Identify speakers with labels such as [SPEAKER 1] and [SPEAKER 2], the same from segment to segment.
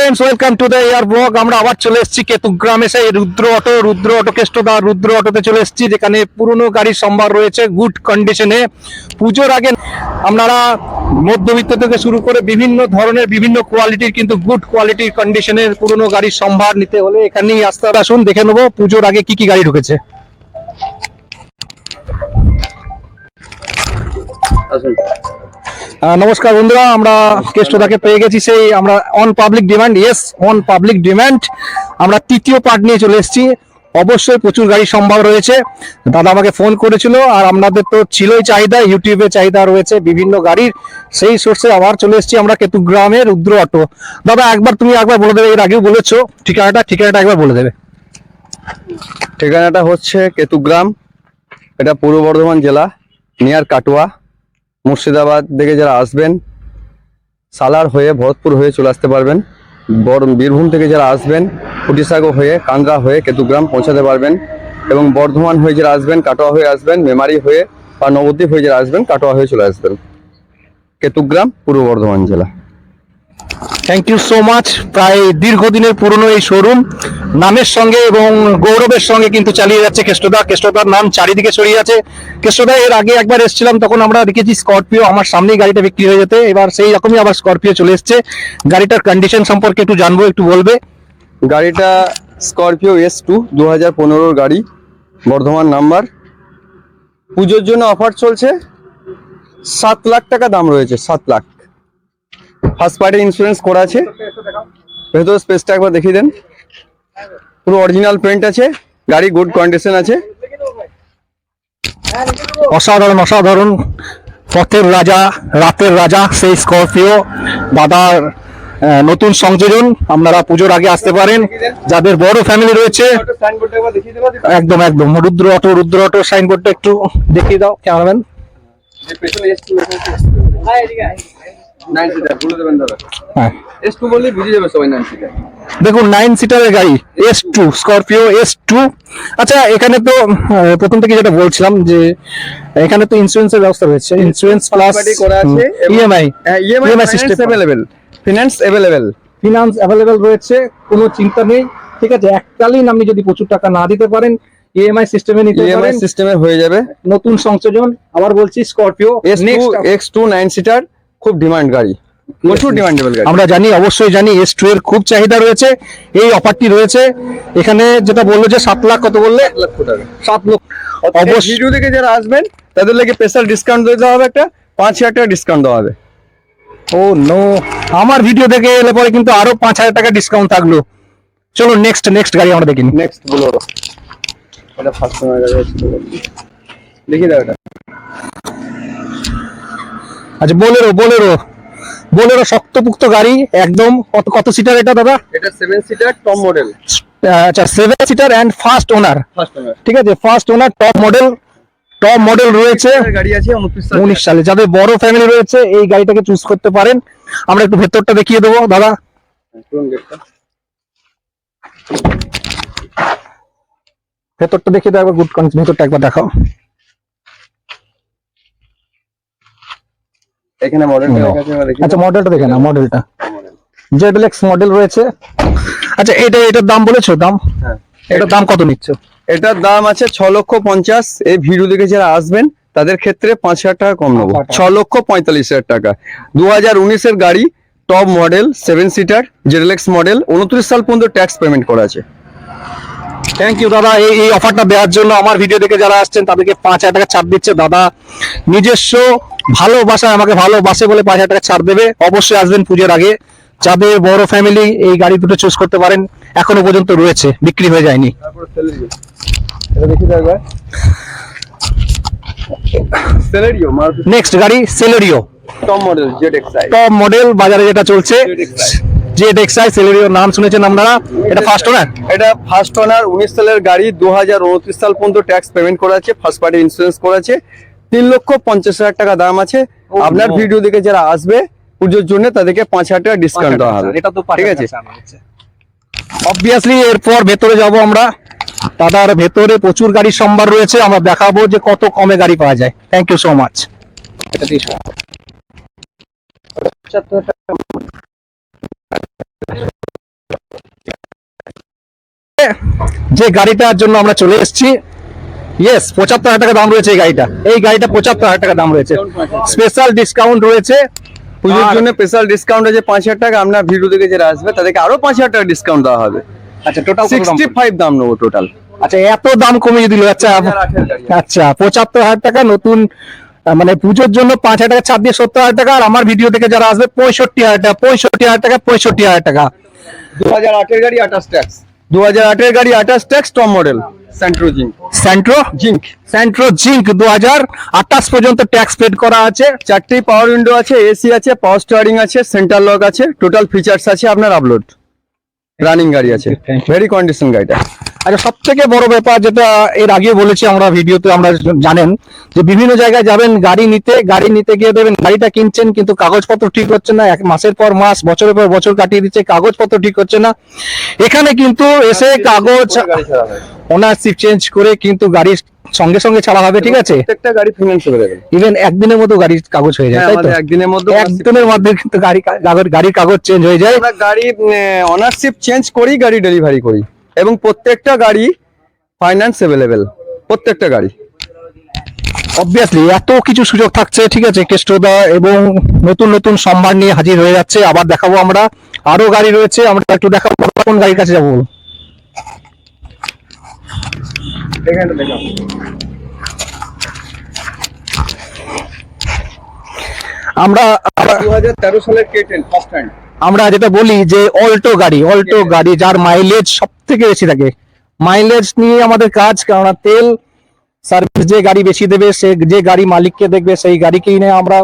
[SPEAKER 1] Friends welcome to the air blog. আমরা আবার চলে এসেছি কেতুগ্রামে, সেই রুদ্র অটো কেষ্টদা রুদ্র অটোতে চলে এসেছি, যেখানে পুরনো গাড়ির সম্ভার রয়েছে গুড কন্ডিশনে। পুজোর আগে আপনারা মধ্যবিত্ত থেকে শুরু করে বিভিন্ন ধরনের বিভিন্ন কোয়ালিটির কিন্তু গুড কোয়ালিটির কন্ডিশনের পুরনো গাড়ির সম্ভার নিতে হলে এখানেই আসতে হবে। আসুন দেখে নেবো পুজোর আগে কি কি গাড়ি ঢুকেছে। নমস্কার বন্ধুরা, আমরা কেষ্টদাকে পেয়ে গেছি, সেই আমরা অন পাবলিক ডিমান্ড আমরা তৃতীয় পার্ট নিয়ে চলে এসেছি। অবশ্যই প্রচুর গাড়ি সম্ভব রয়েছে। দাদা আমাকে ফোন করেছিল, আর আপনাদের তো ছিলই চাহিদা, ইউটিউবে চাহিদা রয়েছে বিভিন্ন গাড়ির, সেই সোর্সে আবার চলে এসেছি আমরা কেতুগ্রামের রুদ্র অটো। দাদা তুমি একবার বলে দেবে, এর আগেও বলেছো ঠিকানাটা একবার বলে দেবে।
[SPEAKER 2] ঠিকানাটা হচ্ছে কেতুগ্রাম, এটা পূর্ব বর্ধমান জেলা, নিয়ার কাটোয়া। মুর্শিদাবাদ থেকে যারা আসবেন সালার হয়ে ভরতপুর হয়ে চলে আসতে পারবেন। বীরভূম থেকে যারা আসবেন ফুটিসাগর হয়ে কান্দ্রা হয়ে কেতুগ্রাম পৌঁছাতে পারবেন। এবং বর্ধমান হয়ে যারা আসবেন কাটোয়া হয়ে আসবেন, মেমারি হয়ে বা নবদ্বীপ হয়ে যারা আসবেন কাটোয়া হয়ে চলে আসবেন। কেতুগ্রাম পূর্ব বর্ধমান জেলা।
[SPEAKER 1] Thank you so much. প্রায় দীর্ঘদিনের পুরনো এই শোরুম নামের সঙ্গে এবং গৌরবের সঙ্গে কিন্তু চালিয়ে যাচ্ছে কেষ্টদার নাম চারিদিকে ছড়িয়ে আছে। কেষ্টদা এর আগে একবার এসেছিলাম, তখন আমরা দেখেছি স্করপিও আমার সামনেই গাড়িটা বিক্রি হয়ে যেতে, এবার সেই রকমই আবার স্করপিও চলে এসছে। গাড়িটার কন্ডিশন সম্পর্কে একটু জানবো, একটু বলবে?
[SPEAKER 2] গাড়িটা স্করপিও S2 2015 গাড়ি, বর্ধমান নাম্বার। পুজোর জন্য অফার চলছে, 7 লাখ টাকা দাম রয়েছে, 7 লাখ। ফার্স্ট পার্টি ইন্স্যুরেন্স করা আছে। ভেতর স্পেসটা একবার দেখিয়ে দেন। পুরো অরিজিনাল পেন্ট আছে, গাড়ি গুড কন্ডিশন আছে।
[SPEAKER 1] অসাধারণ পথের রাজা, রাতের রাজা সেই স্করপিও দাদার নতুন সংযোজন। আপনারা পুজোর আগে আসতে পারেন, যাদের বড় ফ্যামিলি রয়েছে। একদম রুদ্র অটো সাইনবোর্ডটা একটু দেখিয়ে দাও ক্যামেরাম্যান। দেখুন 9 সিটারের গাড়ি S2 স্করপিও S2। আচ্ছা, এখানে তো প্রথম থেকে যেটা বলছিলাম যে এখানে তো ইন্স্যুরেন্সের ব্যবস্থা রয়েছে, insurance plus EMI system
[SPEAKER 2] finance
[SPEAKER 1] available রয়েছে, কোনো চিন্তা নেই। ঠিক আছে, এককালীন আপনি যদি প্রচুর টাকা না দিতে পারেন ইএমআই সিস্টেমে নিতে পারেন,
[SPEAKER 2] সিস্টেমে হয়ে যাবে।
[SPEAKER 1] নতুন সংযোজন আবার বলছি স্করপিও
[SPEAKER 2] X2 9 সিটার, খুব ডিমান্ড গাড়ি, প্রচুর ডিমান্ডেবল গাড়ি।
[SPEAKER 1] আমরা জানি, অবশ্যই জানি S2 এর খুব চাহিদা রয়েছে। এই অফারটি রয়েছে এখানে, যেটা বললো যে 7 লাখ, কত বললে? 7 লক্ষ।
[SPEAKER 2] অবশ্যই ভিডিও থেকে যারা আসবেন তাদের লাগে স্পেশাল ডিসকাউন্ট দিতে হবে, একটা 5,000 টাকা ডিসকাউন্ট দেওয়া হবে।
[SPEAKER 1] ও নো, আমার ভিডিও দেখে এলে পরে কিন্তু আরো 5,000 টাকা ডিসকাউন্ট থাকলো। চলো নেক্সট গাড়ি আমরা দেখি।
[SPEAKER 2] নেক্সট বোলেরো, এটা ফার্স্ট ওনার গাড়ি আছে, দেখি দাও এটা।
[SPEAKER 1] আচ্ছা, বোলেরো শক্তপুক্ত গাড়ি একদম। কত সিটার এটা দাদা?
[SPEAKER 2] এটা 7 সিটার টপ মডেল।
[SPEAKER 1] আচ্ছা, 7 সিটার এন্ড ফার্স্ট ওনার। ঠিক আছে, ফার্স্ট ওনার, টপ মডেল রয়েছে।
[SPEAKER 2] গাড়ি আছে
[SPEAKER 1] 19 সালে। যাদের বড় ফ্যামিলি রয়েছে এই গাড়িটাকে চুজ করতে পারেন। আমরা একটু ভেতরটা দেখিয়ে দেবো দাদা। ভেতরটা দেখিয়ে দাও একবার, গুড কন্ডিশন। ভেতরটা একবার দেখাও।
[SPEAKER 2] এখানে মডেলটা দেখাচ্ছি, আমরা দেখি।
[SPEAKER 1] আচ্ছা, মডেলটা দেখে না, মডেলটা ZLX মডেল রয়েছে। আচ্ছা, এটার দাম বলেছো? দাম,
[SPEAKER 2] হ্যাঁ,
[SPEAKER 1] এটার দাম কত নিচ্ছ?
[SPEAKER 2] এটার দাম আছে 6,50,000। এই ভিডিও দেখে যারা আসবেন তাদের ক্ষেত্রে 5,000 টাকা কম নেবো, 6,45,000 টাকা। 2019 এর গাড়ি, top model, 7 seater, ZLX model. 29 সাল পর্যন্ত ট্যাক্স পেমেন্ট করা আছে।
[SPEAKER 1] থ্যাংক ইউ দাদা এই অফারটা দেওয়ার জন্য। আমার ভিডিও দেখে যারা আসছেন তাদেরকে 5,000 টাকা ছাড় দিচ্ছে দাদা। নিজস্ব ভালোবাসায় আমাকে ভালোবাসে বলে 5,000 টাকা ছাড় দেবে। অবশ্যই আসবেন পুজোর আগে। যাদের বড় ফ্যামিলি এই গাড়ি দুটো চুজ করতে পারেন, এখনো পর্যন্ত রয়েছে, বিক্রি হয়ে যায়নি। নেক্সট গাড়ি Celerio,
[SPEAKER 2] top model ZXi,
[SPEAKER 1] top model বাজারে যেটা চলছে ZXi সেলেরিও, নাম শুনেছেন আপনারা। এটা ফার্স্ট ওনার,
[SPEAKER 2] এটা ফার্স্ট ওনার, 19 সালের গাড়ি। 2029 সাল পর্যন্ত ট্যাক্স পেমেন্ট করা আছে, ফার্স্ট পার্টি ইন্স্যুরেন্স করা আছে। 3,50,000 টাকা দাম আছে। আপনার ভিডিও দেখে যারা আসবে পুজোর জন্য তাদেরকে 5,000 টাকা ডিসকাউন্ট দেওয়া হবে। ঠিক আছে,
[SPEAKER 1] অবভিয়াসলি এরপর ভেতরে যাব আমরা। দাদার ভেতরে প্রচুর গাড়ির সম্ভার রয়েছে, আমরা দেখাবো যে কত কমে গাড়ি পাওয়া যায়। Thank you so much. এটা দিয়ে যে গাড়িটার জন্য আমরা চলে এসেছি, ইয়েস 75,000 টাকা দাম রয়েছে এই গাড়িটা 75,000 টাকা দাম রয়েছে, স্পেশাল ডিসকাউন্ট রয়েছে
[SPEAKER 2] পুজোর জন্য স্পেশাল ডিসকাউন্ট আছে 5,000 টাকা। আমরা ভিডিও থেকে যারা আসবে তাদেরকে আরো 5,000 টাকা ডিসকাউন্ট দেওয়া হবে।
[SPEAKER 1] আচ্ছা টোটাল
[SPEAKER 2] 65 দাম নেবো টোটাল।
[SPEAKER 1] আচ্ছা এত দাম কমিয়ে দিল। আচ্ছা 75,000 টাকা নতুন, মানে পুজোর জন্য 5,000 টাকা ছাড় দিয়ে 70,000 টাকা, আর আমার ভিডিও থেকে যারা আসবে 65,000 টাকা 65,000 টাকা।
[SPEAKER 2] 2008 এর গাড়ি 28 ট্যাক্স, 2008 এর গাড়ি 28 tax, top model Centra zinc.
[SPEAKER 1] Santro zinc 2028 পর্যন্ত ট্যাক্স পেড করা আছে।
[SPEAKER 2] 4টি পাওয়ার উইন্ডো আছে, এসি আছে, পাওয়ার স্টিয়ারিং আছে, সেন্টার লক আছে, টোটাল ফিচার্স আছে আপনার আপলোড। রানিং গাড়ি আছে, ভেরি কন্ডিশন গাড়িটা।
[SPEAKER 1] আচ্ছা সব থেকে বড় ব্যাপার যেটা এর আগে বলেছি আমরা ভিডিওতে, আমরা জানেন যে বিভিন্ন জায়গায় যাবেন গাড়ি নিতে গিয়ে দেবেন গাড়িটা কিনছেন কিন্তু কাগজপত্র ঠিক হচ্ছে না, এক মাসের পর মাস বছরের পর বছর কাটিয়ে দিচ্ছে, কাগজপত্র ঠিক হচ্ছে না। এখানে কিন্তু এসে কাগজ ওনারশিপ চেঞ্জ করে কিন্তু গাড়ির সঙ্গে সঙ্গে ছাড়া হবে, ঠিক আছে?
[SPEAKER 2] প্রত্যেকটা গাড়ি ফিনান্স হয়ে যাবে,
[SPEAKER 1] ইভেন একদিনের মধ্যে গাড়ির কাগজ হয়ে যায়, তাই তো?
[SPEAKER 2] একদিনের মধ্যে
[SPEAKER 1] কিন্তু গাড়ির কাগজ চেঞ্জ হয়ে যায়।
[SPEAKER 2] আমরা গাড়ি ওনারশিপ চেঞ্জ করি, গাড়ি ডেলিভারি করি, এবং প্রত্যেকটা গাড়ি ফাইন্যান্স অ্যাভেলেবেল, প্রত্যেকটা গাড়ি।
[SPEAKER 1] অবভিয়াসলি এত কিছু সুযোগ থাকছে, ঠিক আছে? কেষ্টদা এবং নতুন নতুন সম্ভার নিয়ে হাজির হয়ে যাচ্ছে। আবার দেখাবো আমরা, আরো গাড়ি রয়েছে, আমরা একটু দেখাবো। কোন গাড়ির কাছে যাবো? আমরা
[SPEAKER 2] 2013 সালের K10 ফার্স্ট হ্যান্ড।
[SPEAKER 1] আমরা যেটা বলি যে অল্টো গাড়ি যার মাইলেজ সব থেকে বেশি থাকে, মাইলেজ নিয়ে আমাদের কাজ। কারণ তেল সার্ভিস যে গাড়ি বেশি দেবে, সে যে গাড়ি মালিককে দেখবে সেই গাড়িকেই নিয়ে আমরা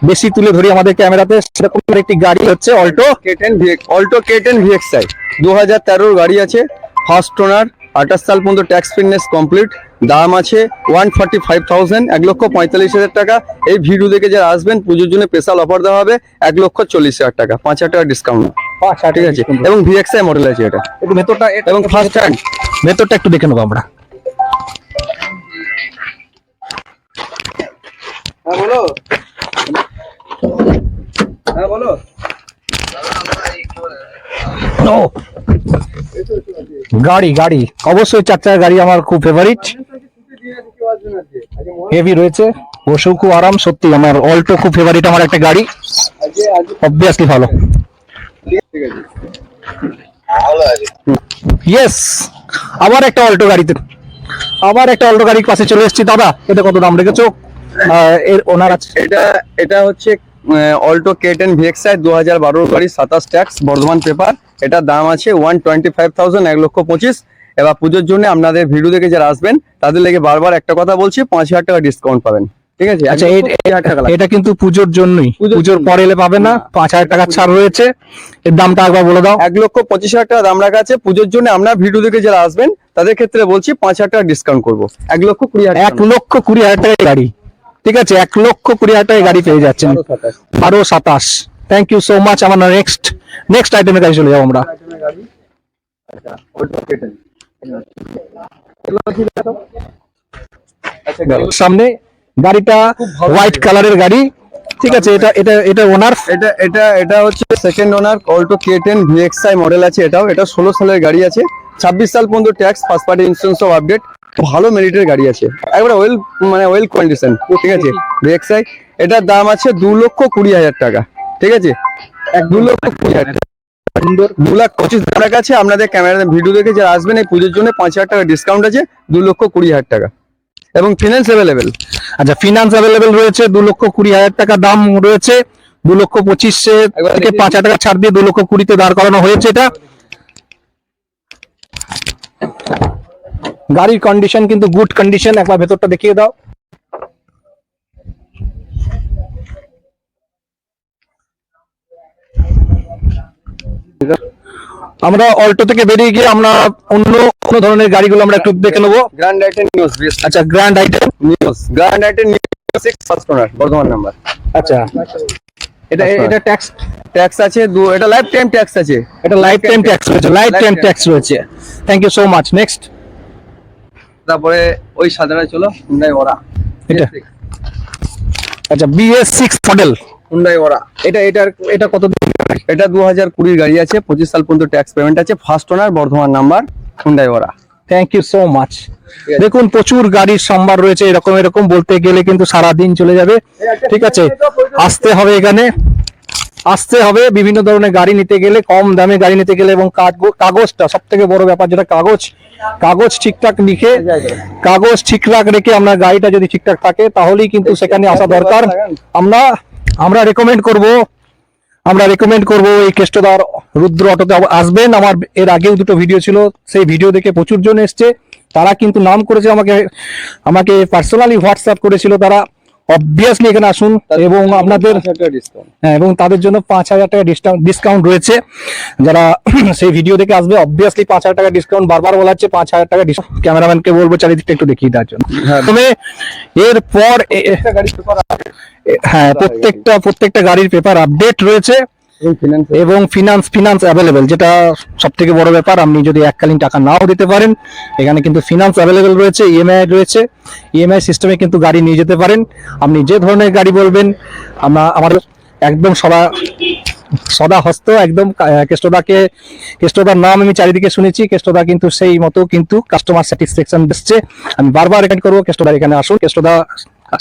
[SPEAKER 1] বেশি তুলে ধরি আমাদের ক্যামেরাতে। সেরকম একটি গাড়ি হচ্ছে অল্টো
[SPEAKER 2] K10 VXI 2013 গাড়ি আছে, ফার্স্ট ওনার, 28 সাল পর্যন্ত ট্যাক্স ফিটনেস কমপ্লিট। দাম আছে 145,000, 1,45,000 টাকা। এই ভিডিও দেখে যারা আসবেন পুজোর জন্য স্পেশাল অফার দেওয়া হবে 1,40,000 টাকা, 5,000 টাকা ডিসকাউন্ট, ঠিক আছে? এবং VXI মডেল আছে এটা,
[SPEAKER 1] একটু ভেতরটা
[SPEAKER 2] এবং ফার্স্ট হ্যান্ড।
[SPEAKER 1] ভেতরটা একটু দেখে নেবো আমরা।
[SPEAKER 2] বলো।
[SPEAKER 1] গাড়ি অবশ্যই 4 চাকার গাড়ি আমার খুব ফেভারিট, হেভি রয়েছে, বসেও খুব আরাম। সত্যি আমার অল্টো খুব ফেভারিট, আমার একটা গাড়ি, অবভিয়াসলি ভালো। ইয়েস, আবার একটা অল্টো গাড়ির পাশে চলে এসেছি। দাদা এটা কত দাম রেখেছো? এর ওনার আছে
[SPEAKER 2] এটা হচ্ছে অল্টো K10 VXI 2012 গাড়ি, 27 ট্যাক্স, বর্ধমান পেপার। এটা দাম আছে 125,000, 1,25,000। এবার পুজোর জন্য আপনাদের ভিডিও দেখে যারা আসবেন তাদের লেগে বারবার একটা কথা বলছি, 5,000 টাকা ডিসকাউন্ট পাবেন, ঠিক আছে?
[SPEAKER 1] আচ্ছা এটা কিন্তু পুজোর জন্যই, পুজোর পরে এলে পাবে না। 5,000 টাকা ছাড় রয়েছে, এর দামটা একবার বলে দাও।
[SPEAKER 2] 1,25,000 টাকা দাম রাখা আছে। পুজোর জন্য আপনার ভিডিও দেখে যারা আসবেন তাদের ক্ষেত্রে বলছি 5,000 টাকা ডিসকাউন্ট করবো, 1,20,000।
[SPEAKER 1] 1,20,000 টাকায় গাড়ি, ঠিক আছে? 1,20,000 টাকায় গাড়ি পেয়ে যাচ্ছেন। 12,27। Thank you so much. আমার নেক্সট আইটেমের কাছে চলে যাবো আমরা। সামনে গাড়িটা হোয়াইট কালারের গাড়ি, ঠিক আছে? এটা ওনার,
[SPEAKER 2] এটা হচ্ছে সেকেন্ড ওনার অল্টো K10 VXI মডেল আছে। এটা 16 সালের গাড়ি আছে, 26 সাল পর্যন্ত ট্যাক্স, ফার্স্ট পার্টি ইন্স্যুরেন্স সব আপডেট, ভালো মেরিটের গাড়ি আছে, একবারে ওয়েল কন্ডিশন, ঠিক আছে? VXI এটার দাম আছে 2,20,000 টাকা, ঠিক আছে? 2,20,000 টাকা, 2,25,000 টাকা আছে। আপনাদের ক্যামেরা ভিডিও দেখে যারা আসবেন এই পুজোর জন্য 5,000 টাকা ডিসকাউন্ট আছে, 2,20,000 টাকা, এবং ফিনান্স অ্যাভেলেবেল।
[SPEAKER 1] আচ্ছা ফিনান্স অ্যাভেলেবেল রয়েছে, 2,20,000 টাকা দাম রয়েছে। 2,25,000 থেকে 5,000 টাকা ছাড় দিয়ে 2,20,000 দাঁড় করানো হয়েছে। এটা গাড়ির কন্ডিশন কিন্তু গুড কন্ডিশন, একবার ভেতরটা দেখিয়ে দাও। আমরা অল্টো থেকে বেরিয়ে গিয়ে আমরা অন্য কোন ধরনের গাড়িগুলো আমরা একটু দেখে নেবো।
[SPEAKER 2] Grand i ten Nios.
[SPEAKER 1] আচ্ছা Grand i ten
[SPEAKER 2] Nios 6 first owner, Bardhaman number.
[SPEAKER 1] আচ্ছা এটা
[SPEAKER 2] ট্যাক্স আছে, এটা লাইফ টাইম ট্যাক্স আছে,
[SPEAKER 1] এটা লাইফ টাইম ট্যাক্স রয়েছে। Thank you so much. Next,
[SPEAKER 2] তারপরে ওই সাদাটা চলো, হুন্ডাই ওরা।
[SPEAKER 1] এটা আচ্ছা BS6 মডেল
[SPEAKER 2] হুন্ডাই ওরা।
[SPEAKER 1] এটা কত?
[SPEAKER 2] এটা 2020 গাড়ি আছে, 25 সাল পর্যন্ত ট্যাক্স পেমেন্ট আছে, first owner, Bardhaman number, Hyundai Aura.
[SPEAKER 1] Thank you so much. দেখুন প্রচুর গাড়ির সম্ভার রয়েছে, এরকম এরকম বলতে গেলে কিন্তু সারা দিন চলে যাবে। ঠিক আছে, আসতে হবে এখানে, আসতে হবে বিভিন্ন ধরনের গাড়ি নিতে গেলে, কম দামে গাড়ি নিতে গেলে, এবং কাগজটা সব থেকে বড় ব্যাপার, যেটা কাগজ ঠিকঠাক লিখে, কাগজ ঠিকঠাক রেখে আপনার গাড়িটা যদি ঠিকঠাক থাকে তাহলেই কিন্তু সেখানে আসা দরকার। আমরা রেকমেন্ড করব এই কেষ্টদার রুদ্র অটোতে আসবেন। আমার এর আগেও দুটো ভিডিও ছিল, সেই ভিডিও দেখে প্রচুর জন এসছে, তারা কিন্তু নাম করেছে, আমাকে পার্সোনালি হোয়াটসঅ্যাপ করেছিল তারা। অবভিয়াসলি এখানে আসুন, এবং আপনাদের হ্যাঁ, এবং তাদের জন্য 5,000 টাকা ডিসকাউন্ট রয়েছে। যারা সেই ভিডিও দেখে আসবে, অবভিয়াসলি 5,000 টাকা ডিসকাউন্ট, বারবার বলা হচ্ছে 5,000 টাকা ডিসকাউন্ট। ক্যামেরাম্যানকে বলবো চারিদিকটা একটু দেখিয়ে দেওয়ার জন্য। তবে এরপর হ্যাঁ, প্রত্যেকটা গাড়ির পেপার আপডেট রয়েছে, এবং ফিনান্স অ্যাভেলেবেল, যেটা সব থেকে বড় ব্যাপার। আপনি যদি এককালীন টাকা নাও দিতে পারেন, এখানে কিন্তু ফিনান্স অ্যাভেলেবেল রয়েছে, ইএমআই রয়েছে। ইএমআই সিস্টেমে কিন্তু গাড়ি নিয়ে যেতে পারেন। আপনি যে ধরনের গাড়ি বলবেন, আমাদের একদম সদা হস্ত, একদম কেষ্টদার নাম আমি চারিদিকে শুনেছি, কেষ্টদা কিন্তু সেই মতো কিন্তু কাস্টমার স্যাটিসফ্যাকশন দিচ্ছে। আমি বারবার রেকমেন্ড করবো কেষ্টদার এখানে আসুন। কেষ্টদা